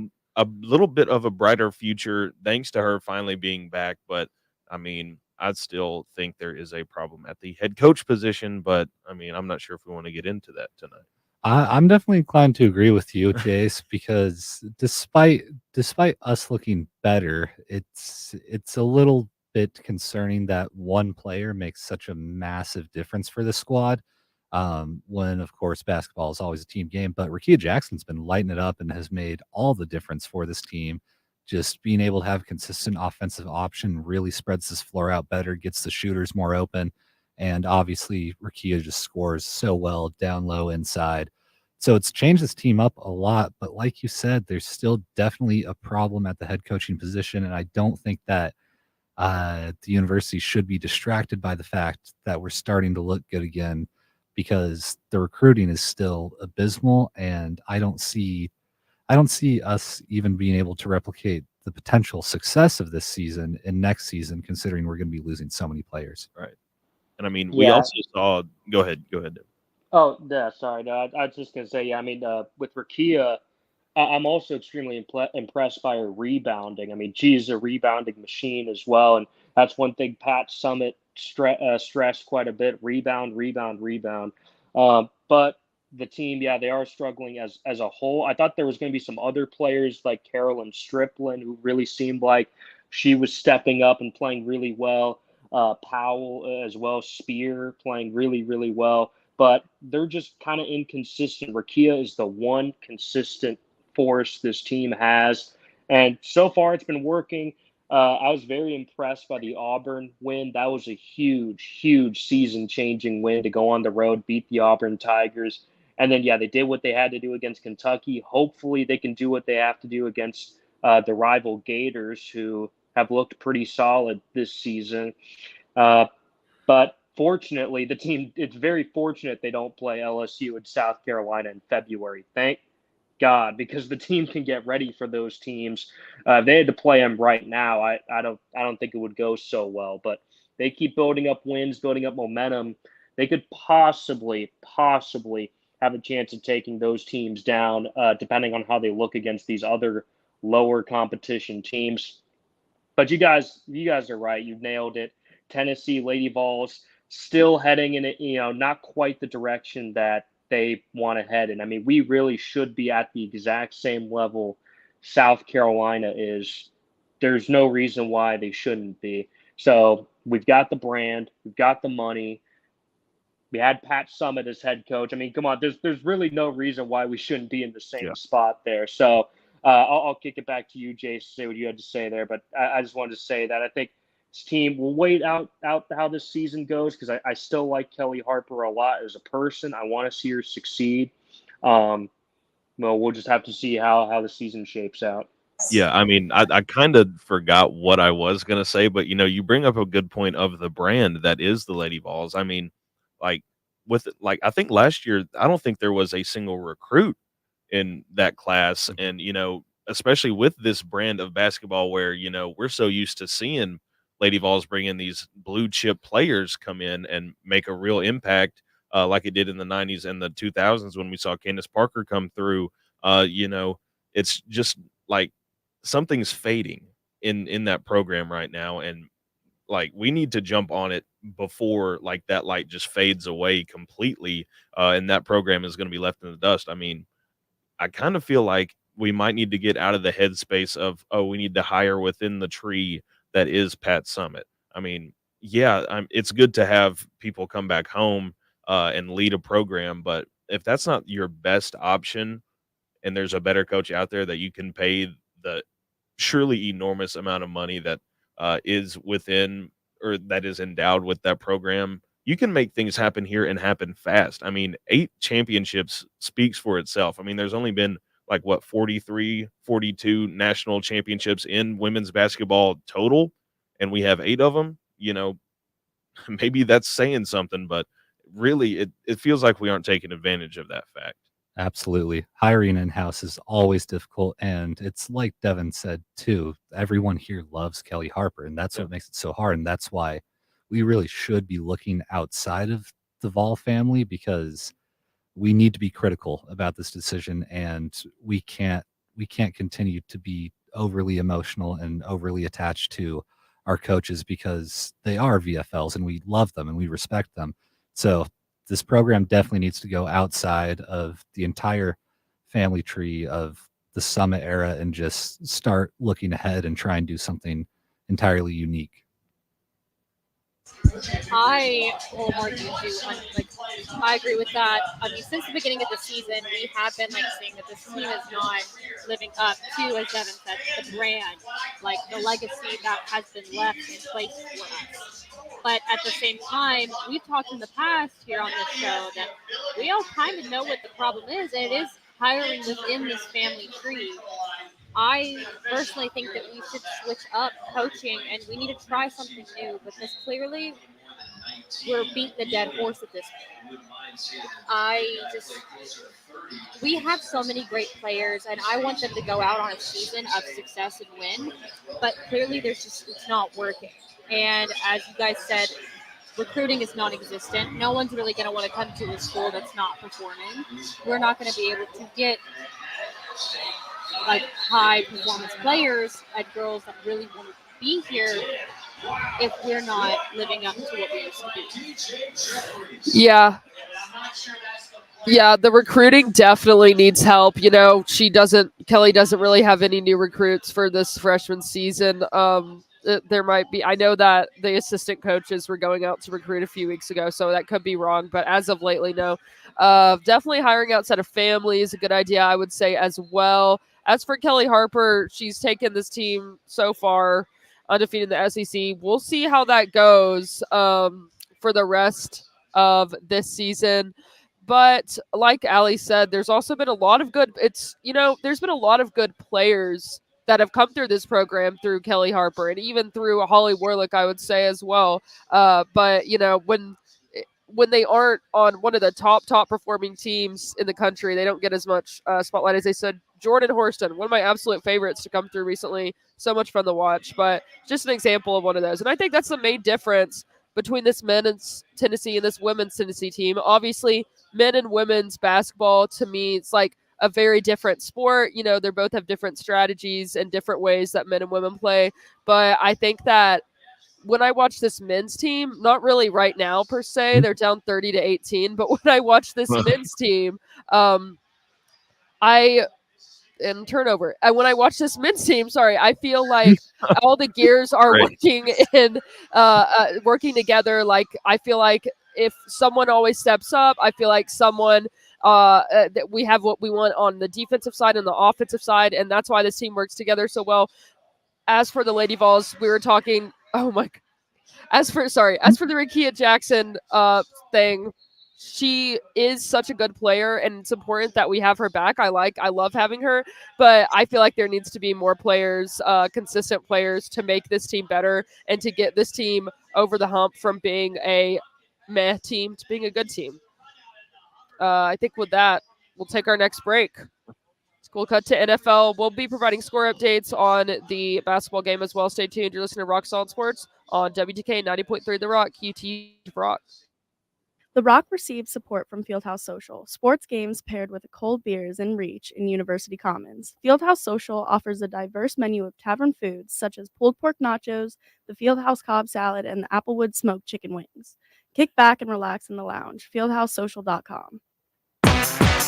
little bit of a brighter future thanks to her finally being back. But, I mean, I still think there is a problem at the head coach position. But, I mean, I'm not sure if we want to get into that tonight. I'm definitely inclined to agree with you, Jace, because despite us looking better, it's a little bit concerning that one player makes such a massive difference for the squad. When of course basketball is always a team game, but Rakia Jackson's been lighting it up and has made all the difference for this team. Just being able to have consistent offensive option really spreads this floor out better, gets the shooters more open. And obviously, Rakia just scores so well down low inside. So it's changed this team up a lot. But like you said, there's still definitely a problem at the head coaching position. And I don't think that the university should be distracted by the fact that we're starting to look good again, because the recruiting is still abysmal. And I don't see us even being able to replicate the potential success of this season and next season, considering we're going to be losing so many players. Right. And I mean, we also saw. Go ahead. Oh, yeah, sorry. No, I was just going to say, yeah, I mean, with Rakia, I'm also extremely impressed by her rebounding. I mean, she's a rebounding machine as well. And that's one thing Pat Summitt stressed quite a bit: rebound, rebound, rebound. But the team, yeah, they are struggling as a whole. I thought there was going to be some other players like Carolyn Striplin, who really seemed like she was stepping up and playing really well. Powell as well, Spear playing really, really well. But they're just kind of inconsistent. Rakia is the one consistent force this team has. And so far it's been working. I was very impressed by the Auburn win. That was a huge, huge season-changing win to go on the road, beat the Auburn Tigers. And then, yeah, they did what they had to do against Kentucky. Hopefully they can do what they have to do against the rival Gators, who have looked pretty solid this season. But fortunately, the team, it's very fortunate they don't play LSU and South Carolina in February. Thank God, because the team can get ready for those teams. If they had to play them right now, I don't think it would go so well. But they keep building up wins, building up momentum. they could possibly have a chance of taking those teams down, depending on how they look against these other lower competition teams. But you guys are right. You've nailed it. Tennessee Lady Vols still heading in not quite the direction that they want to head in. I mean, we really should be at the exact same level South Carolina is. There's no reason why they shouldn't be. So we've got the brand, we've got the money. We had Pat Summitt as head coach. I mean, come on, there's really no reason why we shouldn't be in the same spot there. So I'll kick it back to you, Jace, to say what you had to say there. But I just wanted to say that I think this team will wait out how this season goes, because I still like Kelly Harper a lot as a person. I want to see her succeed. Well, we'll just have to see how the season shapes out. Yeah, I mean, I kind of forgot what I was going to say, but you bring up a good point of the brand that is the Lady Vols. I mean, like I think last year, I don't think there was a single recruit in that class. And, especially with this brand of basketball where, we're so used to seeing Lady Vols bring in these blue chip players come in and make a real impact, like it did in the 90s and the 2000s when we saw Candace Parker come through. It's just like something's fading in that program right now. And like, we need to jump on it before like that light just fades away completely. And that program is going to be left in the dust. I mean, I kind of feel like we might need to get out of the headspace of, we need to hire within the tree that is Pat Summitt. I mean, yeah, it's good to have people come back home and lead a program, but if that's not your best option and there's a better coach out there that you can pay the surely enormous amount of money that is within or that is endowed with that program, you can make things happen here and happen fast. I mean, 8 championships speaks for itself. I mean, there's only been 43, 42 national championships in women's basketball total, and we have 8 of them. Maybe that's saying something, but really it feels like we aren't taking advantage of that fact. Absolutely. Hiring in-house is always difficult. And it's like Devin said, too, everyone here loves Kelly Harper, and that's what makes it so hard. And that's why we really should be looking outside of the Vol family, because we need to be critical about this decision. And we can't continue to be overly emotional and overly attached to our coaches, because they are VFLs and we love them and we respect them. So this program definitely needs to go outside of the entire family tree of the Summit era and just start looking ahead and try and do something entirely unique. I wholeheartedly do. I agree with that. I mean, since the beginning of the season, we have been saying that this team is not living up to, as Devin said, the brand, the legacy that has been left in place for us. But at the same time, we've talked in the past here on this show that we all kind of know what the problem is, and it is hiring within this family tree. I personally think that we should switch up coaching and we need to try something new, because clearly we're beating the dead horse at this point. We have so many great players, and I want them to go out on a season of success and win, but clearly it's not working. And as you guys said, recruiting is non-existent. No one's really going to want to come to a school that's not performing. We're not going to be able to get high performance players and girls that really want to be here if we're not living up to what we used to be. Yeah, the recruiting definitely needs help. Kelly doesn't really have any new recruits for this freshman season. There might be, I know that the assistant coaches were going out to recruit a few weeks ago, so that could be wrong, but as of lately, no. Definitely hiring outside of family is a good idea, I would say, as well. As for Kelly Harper, she's taken this team so far undefeated in the SEC. We'll see how that goes for the rest of this season. But like Alli said, there's also been a lot of good. There's been a lot of good players that have come through this program through Kelly Harper and even through Holly Warlick, I would say as well. But when they aren't on one of the top performing teams in the country, they don't get as much spotlight as they said. Jordan Horston, one of my absolute favorites to come through recently. So much fun to watch, but just an example of one of those. And I think that's the main difference between this men's Tennessee and this women's Tennessee team. Obviously, men and women's basketball, to me, it's like a very different sport. You know, they both have different strategies and different ways that men and women play. But I think that when I watch this men's team, not really right now per se, they're down 30-18, but when I watch this men's team, turnover. And when I watch this men's team, I feel like all the gears are working working together. Like, I feel like if someone always steps up, I feel like someone that we have what we want on the defensive side and the offensive side, and that's why this team works together so well. As for the Lady Vols, we were talking. Oh my! As for the Rakia Jackson thing, she is such a good player, and it's important that we have her back. I love having her, but I feel like there needs to be more players, consistent players, to make this team better and to get this team over the hump from being a meh team to being a good team. I think with that, we'll take our next break. We'll cut to NFL. We'll be providing score updates on the basketball game as well. Stay tuned. You're listening to Rock Solid Sports on WTK 90.3 The Rock, UT Rock. The Rock receives support from Fieldhouse Social. Sports games paired with cold beers in reach in University Commons. Fieldhouse Social offers a diverse menu of tavern foods such as pulled pork nachos, the Fieldhouse Cobb salad, and the Applewood smoked chicken wings. Kick back and relax in the lounge. FieldhouseSocial.com.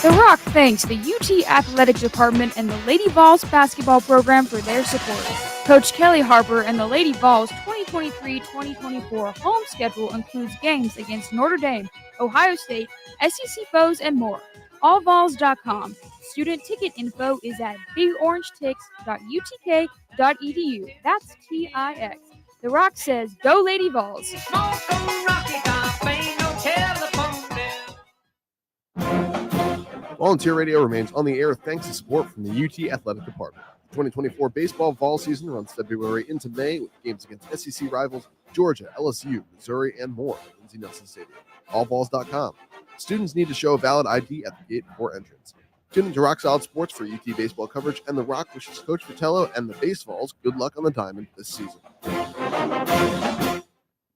The Rock thanks the UT Athletic Department and the Lady Vols basketball program for their support. Coach Kelly Harper and the Lady Vols 2023-2024 home schedule includes games against Notre Dame, Ohio State, SEC foes, and more. AllVols.com. Student ticket info is at bigorangetics.utk.edu. That's TIX. The Rock says, "Go Lady Vols." Volunteer Radio remains on the air thanks to support from the UT Athletic Department. The 2024 baseball fall season runs February into May with games against SEC rivals Georgia, LSU, Missouri, and more at Lindsey Nelson Stadium. AllVols.com. Students need to show a valid ID at the gate before entrance. Tune into Rock Solid Sports for UT baseball coverage, and The Rock wishes Coach Vitello and the Base Vols good luck on the diamond this season.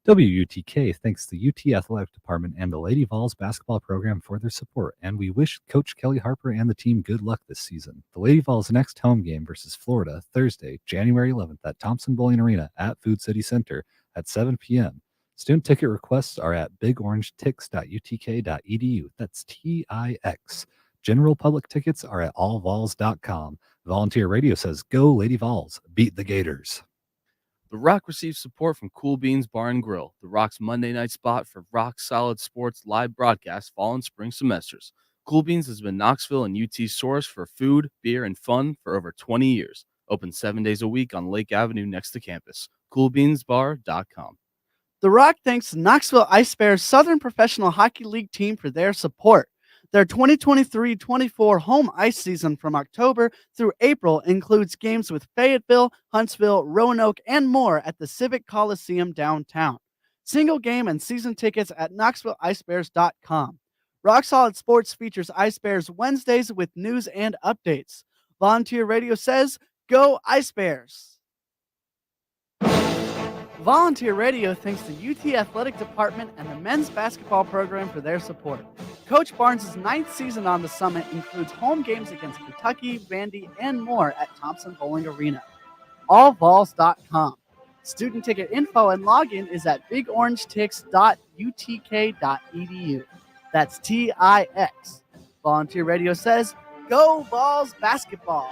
WUTK thanks the UT Athletic Department and the Lady Vols basketball program for their support, and we wish Coach Kelly Harper and the team good luck this season. The Lady Vols' next home game versus Florida, Thursday, January 11th at Thompson Bowling Arena at Food City Center at 7 p.m. Student ticket requests are at bigorangetics.utk.edu. That's TIX. General public tickets are at allvols.com. Volunteer Radio says, "Go Lady Vols, beat the Gators." The Rock receives support from Cool Beans Bar and Grill, the Rock's Monday night spot for rock solid sports live broadcasts fall and spring semesters. Cool Beans has been Knoxville and UT's source for food, beer, and fun for over 20 years. Open 7 days a week on Lake Avenue next to campus. CoolBeansBar.com. The Rock thanks the Knoxville Ice Bears Southern Professional Hockey League team for their support. Their 2023-24 home ice season from October through April includes games with Fayetteville, Huntsville, Roanoke, and more at the Civic Coliseum downtown. Single game and season tickets at KnoxvilleIceBears.com. Rock Solid Sports features Ice Bears Wednesdays with news and updates. Volunteer Radio says, "Go Ice Bears." Volunteer Radio thanks the UT Athletic Department and the men's basketball program for their support. Coach Barnes' 9th season on the Summit includes home games against Kentucky, Vandy, and more at Thompson Bowling Arena. AllVols.com. Student ticket info and login is at bigorangetics.utk.edu. That's TIX. Volunteer Radio says, "Go Vols basketball."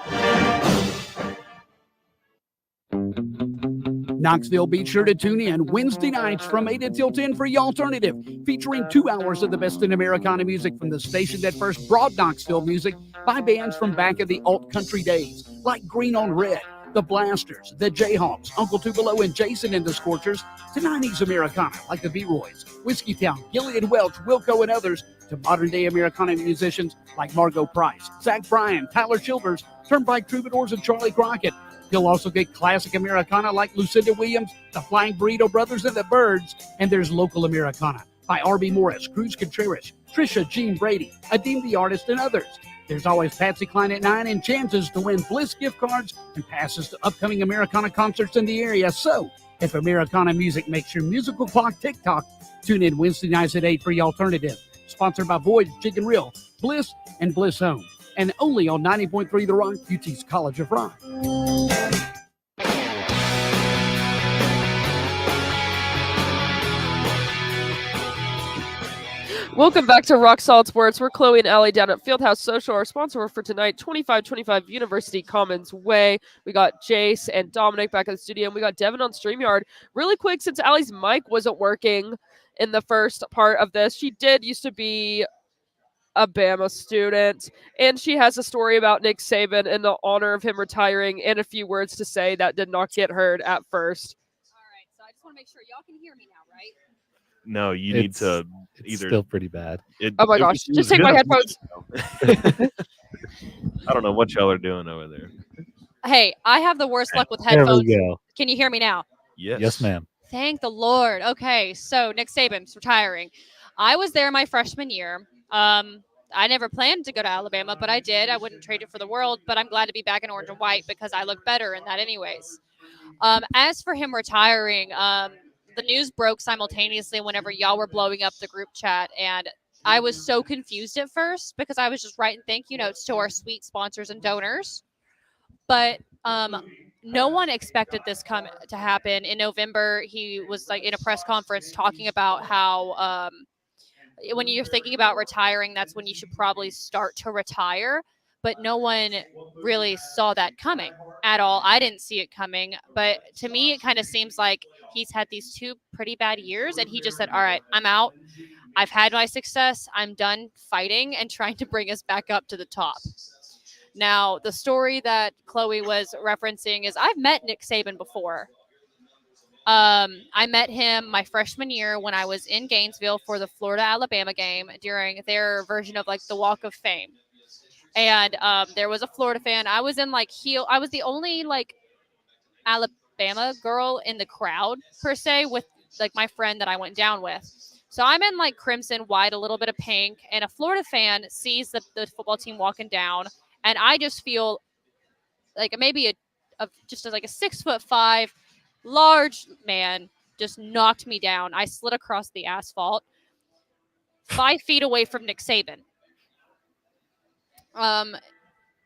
Knoxville, be sure to tune in Wednesday nights from 8 until 10 for The Alternative, featuring 2 hours of the best in Americana music from the station that first brought Knoxville music by bands from back in the alt country days, like Green on Red, The Blasters, The Jayhawks, Uncle Tupelo and Jason and the Scorchers, to 90s Americana like the V-Roys, Whiskey Town, Gillian Welch, Wilco, and others, to modern-day Americana musicians like Margot Price, Zach Bryan, Tyler Childers, Turnpike Troubadours, and Charlie Crockett. You'll also get classic Americana like Lucinda Williams, the Flying Burrito Brothers, and the Byrds. And there's local Americana by R.B. Morris, Cruz Contreras, Trisha Jean Brady, Adim the Artist, and others. There's always Patsy Cline at 9 and chances to win Bliss gift cards and passes to upcoming Americana concerts in the area. So, if Americana music makes your musical clock tick-tock, tune in Wednesday nights at 8 for The Alternative. Sponsored by Void Chicken Grill, Bliss, and Bliss Home. And only on 90.3 The Rock, UT's College of Rock. Welcome back to Rock Solid Sports. We're Chloe and Alli down at Fieldhouse Social. Our sponsor for tonight, 2525 University Commons Way. We got Jace and Dominic back in the studio, and we got Devin on StreamYard. Really quick, since Allie's mic wasn't working in the first part of this, she used to be a Bama student, and she has a story about Nick Saban in the honor of him retiring and a few words to say that did not get heard at first. All right, so I just want to make sure y'all can hear me now, right? No, you need to It's still pretty bad. Oh my gosh, just take my headphones. I don't know what y'all are doing over there. Hey, I have the worst luck with There headphones. we go. Can you hear me now? Yes. Yes, ma'am. Thank the Lord. Okay, so Nick Saban's retiring. I was there my freshman year. I never planned to go to Alabama, but I did. I wouldn't trade it for the world, but I'm glad to be back in orange and white because I look better in that anyways. As for him retiring, the news broke simultaneously whenever y'all were blowing up the group chat, and I was so confused at first because I was just writing thank you notes to our sweet sponsors and donors. But no one expected this to happen. In November, he was like in a press conference talking about how when you're thinking about retiring, that's when you should probably start to retire. But no one really saw that coming at all. I didn't see it coming. But to me, it kind of seems like he's had these 2 pretty bad years, and he just said, all right, I'm out. I've had my success. I'm done fighting and trying to bring us back up to the top. Now, the story that Chloe was referencing is I've met Nick Saban before. I met him my freshman year when I was in Gainesville for the Florida-Alabama game during their version of like the Walk of Fame. And there was a Florida fan. I was in like I was the only like Alabama girl in the crowd per se with like my friend that I went down with. So I'm in like crimson, white, a little bit of pink, and a Florida fan sees the football team walking down, and I just feel like maybe just like a 6'5" large man just knocked me down. I slid across the asphalt 5 feet away from Nick Saban.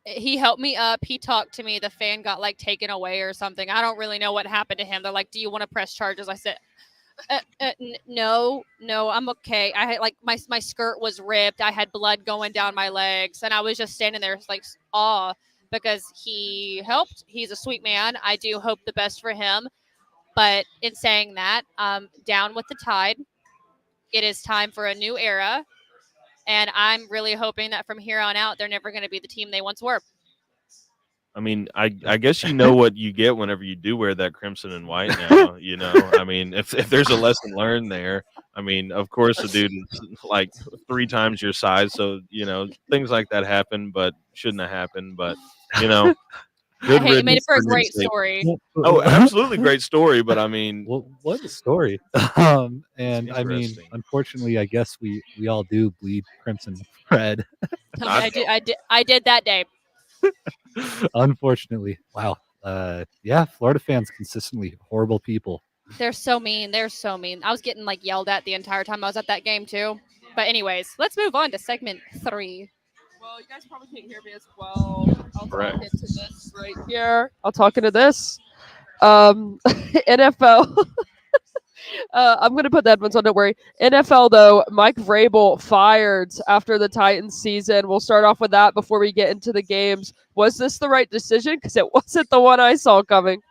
He helped me up. He talked to me. The fan got like taken away or something. I don't really know what happened to him. They're like, do you want to press charges? I said, no, I'm okay. I had like my skirt was ripped. I had blood going down my legs, and I was just standing there like awe because he helped. He's a sweet man. I do hope the best for him. But in saying that, down with the tide. It is time for a new era. And I'm really hoping that from here on out, they're never going to be the team they once were. I mean, I guess you know what you get whenever you do wear that crimson and white now, you know. I mean, if there's a lesson learned there, I mean, of course the dude is like 3 times your size, so, you know, things like that happen, but shouldn't have happened, but, you know. Hey, you made it for a great story. Oh, absolutely great story, but I mean, well, what a story. And I mean, unfortunately, I guess we all do bleed crimson red. I did that day. Unfortunately. Wow. Yeah, Florida fans consistently horrible people. They're so mean. They're so mean. I was getting like yelled at the entire time I was at that game too. But anyways, let's move on to segment 3. Well, you guys probably can't hear me as well. I'll talk into this right here. I'll talk into this. NFL. I'm going to put the headphones on, don't worry. NFL, though, Mike Vrabel fired after the Titans season. We'll start off with that before we get into the games. Was this the right decision? Because it wasn't the one I saw coming.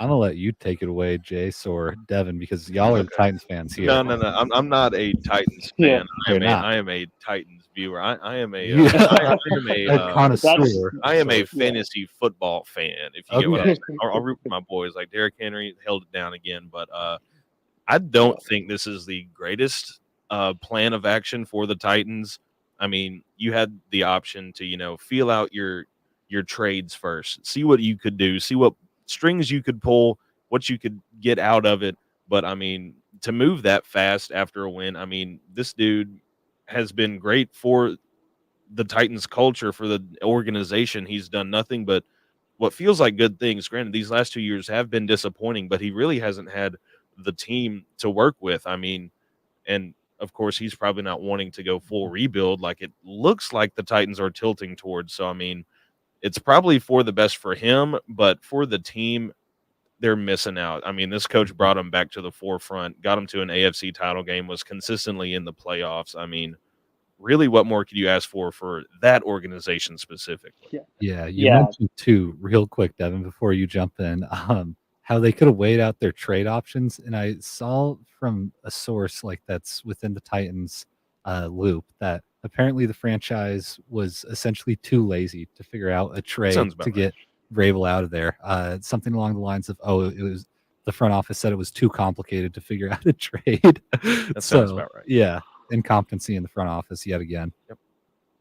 I'm gonna let you take it away, Jace or Devin, because y'all are the Titans fans here. No. I'm not a Titans fan. I am a Titans viewer. I am a connoisseur. I am a fantasy football fan. If you get what I'm saying, I'll root for my boys. Like Derrick Henry held it down again, but I don't think this is the greatest plan of action for the Titans. I mean, you had the option to feel out your trades first, see what you could do, see what strings you could pull, what you could get out of it. But I mean, to move that fast after a win, I mean, this dude has been great for the Titans culture, for the organization, he's done nothing but what feels like good things. Granted, these last 2 years have been disappointing, but he really hasn't had the team to work with. I mean, and of course, he's probably not wanting to go full rebuild like it looks like the Titans are tilting towards. So, I mean, it's probably for the best for him, but for the team, they're missing out. I mean, this coach brought them back to the forefront, got them to an AFC title game, was consistently in the playoffs. I mean, really, what more could you ask for that organization specifically? Yeah, you mentioned too, real quick, Devin, before you jump in, how they could have weighed out their trade options. And I saw from a source like that's within the Titans loop that apparently the franchise was essentially too lazy to figure out a trade to get Vrabel out of there. Something along the lines of, it was the front office said it was too complicated to figure out a trade. That sounds about right. Yeah, incompetency in the front office yet again. Yep.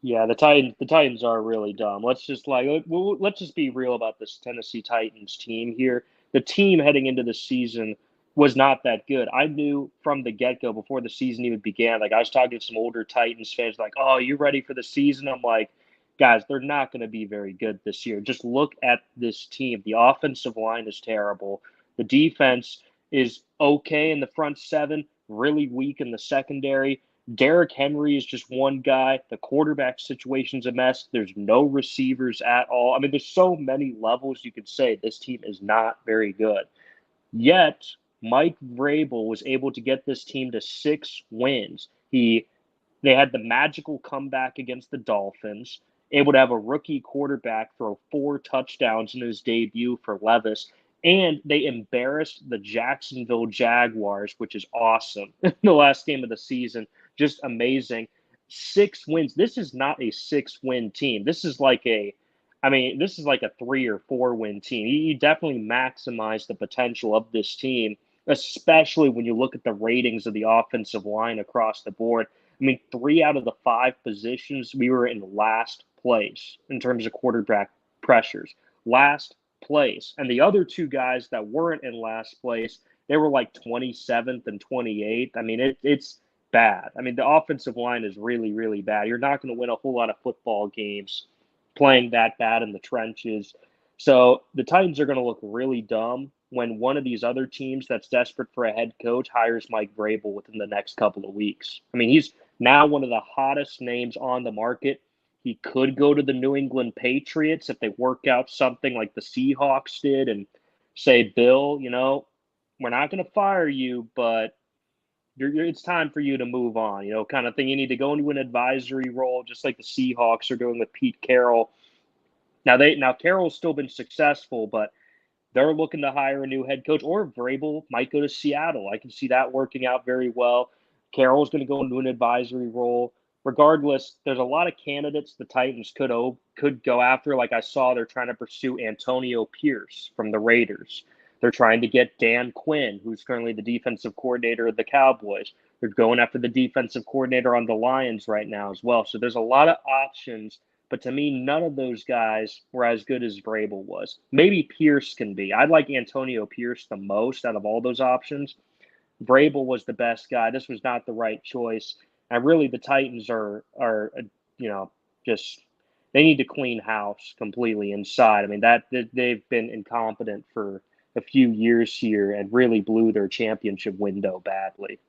Yeah, the Titans are really dumb. Let's just be real about this Tennessee Titans team here. The team heading into the season was not that good. I knew from the get-go, before the season even began, like I was talking to some older Titans fans, like, "Oh, you ready for the season?" I'm like, guys, they're not going to be very good this year. Just look at this team. The offensive line is terrible. The defense is okay in the front seven, really weak in the secondary. Derrick Henry is just one guy. The quarterback situation's a mess. There's no receivers at all. I mean, there's so many levels you could say this team is not very good. Yet, Mike Vrabel was able to get this team to 6 wins. They had the magical comeback against the Dolphins, able to have a rookie quarterback throw 4 touchdowns in his debut for Levis, and they embarrassed the Jacksonville Jaguars, which is awesome, in the last game of the season. Just amazing. 6 wins. This is not a 6-win team. This is like a 3 or 4 win team. You definitely maximize the potential of this team, especially when you look at the ratings of the offensive line across the board. I mean, 3 out of the 5 positions, we were in last place in terms of quarterback pressures. Last place. And the other 2 guys that weren't in last place, they were like 27th and 28th. I mean, it's bad. I mean, the offensive line is really, really bad. You're not going to win a whole lot of football games playing that bad in the trenches. So the Titans are going to look really dumb when one of these other teams that's desperate for a head coach hires Mike Vrabel within the next couple of weeks. I mean, he's now one of the hottest names on the market. He could go to the New England Patriots if they work out something like the Seahawks did and say, Bill, we're not going to fire you, but it's time for you to move on, kind of thing. You need to go into an advisory role, just like the Seahawks are doing with Pete Carroll. Now Carroll's still been successful, but they're looking to hire a new head coach, or Vrabel might go to Seattle. I can see that working out very well. Carroll's going to go into an advisory role. Regardless, there's a lot of candidates the Titans could go after. Like I saw, they're trying to pursue Antonio Pierce from the Raiders. They're trying to get Dan Quinn, who's currently the defensive coordinator of the Cowboys. They're going after the defensive coordinator on the Lions right now as well. So there's a lot of options. But to me, none of those guys were as good as Vrabel was. Maybe Pierce can be. I like Antonio Pierce the most out of all those options. Vrabel was the best guy. This was not the right choice. And really, the Titans are just they need to clean house completely inside. I mean, that they've been incompetent for a few years here and really blew their championship window badly.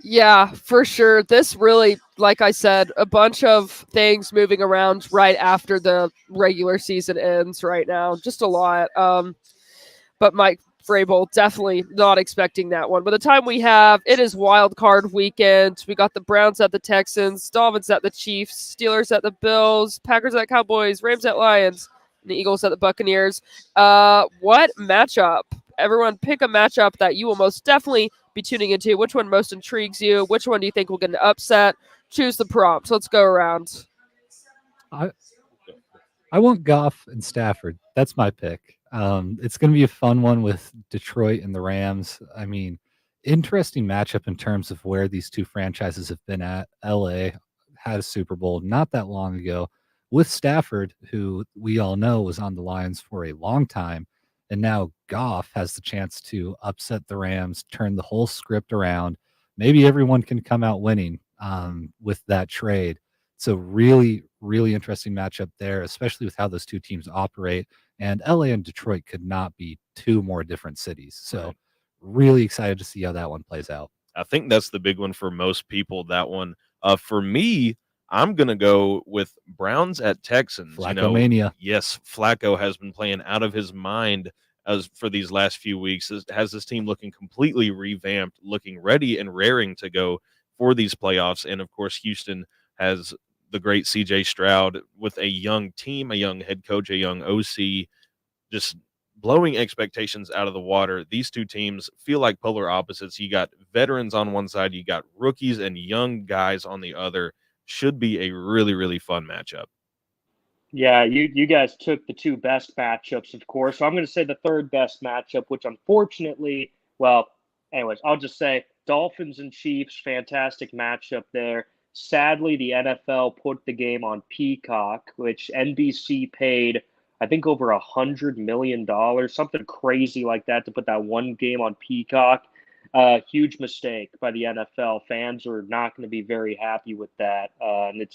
Yeah, for sure. This really, like I said, a bunch of things moving around right after the regular season ends right now. Just a lot. But Mike Vrabel, definitely not expecting that one. By the time we have, it is wild card weekend. We got the Browns at the Texans, Dolphins at the Chiefs, Steelers at the Bills, Packers at Cowboys, Rams at Lions, and the Eagles at the Buccaneers. What matchup? Everyone pick a matchup that you will most definitely be tuning into. Which one most intrigues you? Which one do you think will get an upset? Choose the prompts. Let's go around. I want Goff and Stafford. That's my pick. It's going to be a fun one with Detroit and the Rams. I mean, interesting matchup in terms of where these two franchises have been at. LA had a Super Bowl not that long ago with Stafford, who we all know was on the Lions for a long time. And now Goff has the chance to upset the Rams, turn the whole script around. Maybe everyone can come out winning. with that trade. So really, really interesting matchup there, especially with how those two teams operate. And LA and Detroit could not be two more different cities. So really excited to see how that one plays out. I think that's the big one for most people. That one, for me, I'm gonna go with Browns at Texans. Flacco-mania. Yes, Flacco has been playing out of his mind as for these last few weeks. Has this team looking completely revamped, looking ready and raring to go for these playoffs. And of course, Houston has the great CJ Stroud with a young team, a young head coach, a young OC, just blowing expectations out of the water. These two teams feel like polar opposites. You got veterans on one side, you got rookies and young guys on the other. Should be a really, really fun matchup. Yeah, you guys took the two best matchups, of course. So I'm going to say the third best matchup, which unfortunately, well, anyways, I'll just say Dolphins and Chiefs, fantastic matchup there. Sadly, the NFL put the game on Peacock, which NBC paid, I think, over $100 million, something crazy like that, to put that one game on Peacock. Huge mistake by the NFL. Fans are not going to be very happy with that, and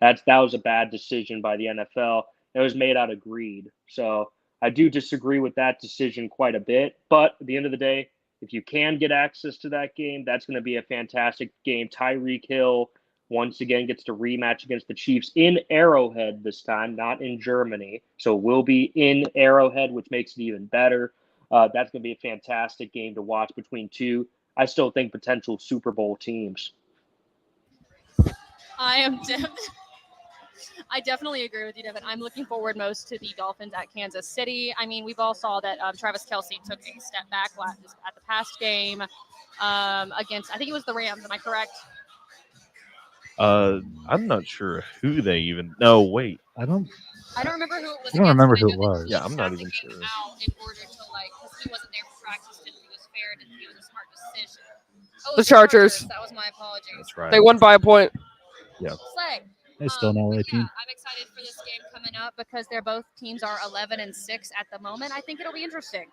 that was a bad decision by the NFL. It was made out of greed. So I do disagree with that decision quite a bit. But at the end of the day, if you can get access to that game, that's going to be a fantastic game. Tyreek Hill once again gets to rematch against the Chiefs in Arrowhead this time, not in Germany. So we'll be in Arrowhead, which makes it even better. That's going to be a fantastic game to watch between two, I still think, potential Super Bowl teams. I definitely agree with you, Devin. I'm looking forward most to the Dolphins at Kansas City. I mean, we've all saw that Travis Kelce took a step back at the past game against, I think it was the Rams. Am I correct? I'm not sure who they even. No, wait. I don't remember who it was. I don't remember who it was. Yeah, I'm not even sure. Out in order to because he wasn't there for practice, didn't think it was fair, didn't think it was a smart decision. Oh, The Chargers. That was my apology. That's right. They won by a point. Yeah. Slay. They still an LA team. I'm excited for this game coming up because both teams are 11-6 at the moment. I think it'll be interesting.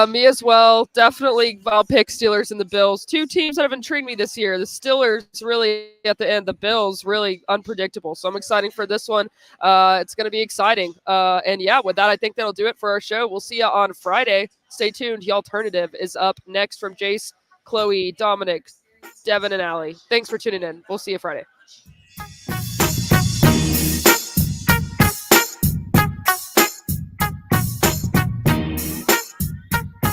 Me as well. Definitely, I'll pick Steelers and the Bills. Two teams that have intrigued me this year. The Steelers really at the end. The Bills really unpredictable. So I'm excited for this one. It's going to be exciting. And yeah, with that, I think that'll do it for our show. We'll see you on Friday. Stay tuned. The Alternative is up next from Jace, Chloe, Dominic, Devin, and Alli. Thanks for tuning in. We'll see you Friday.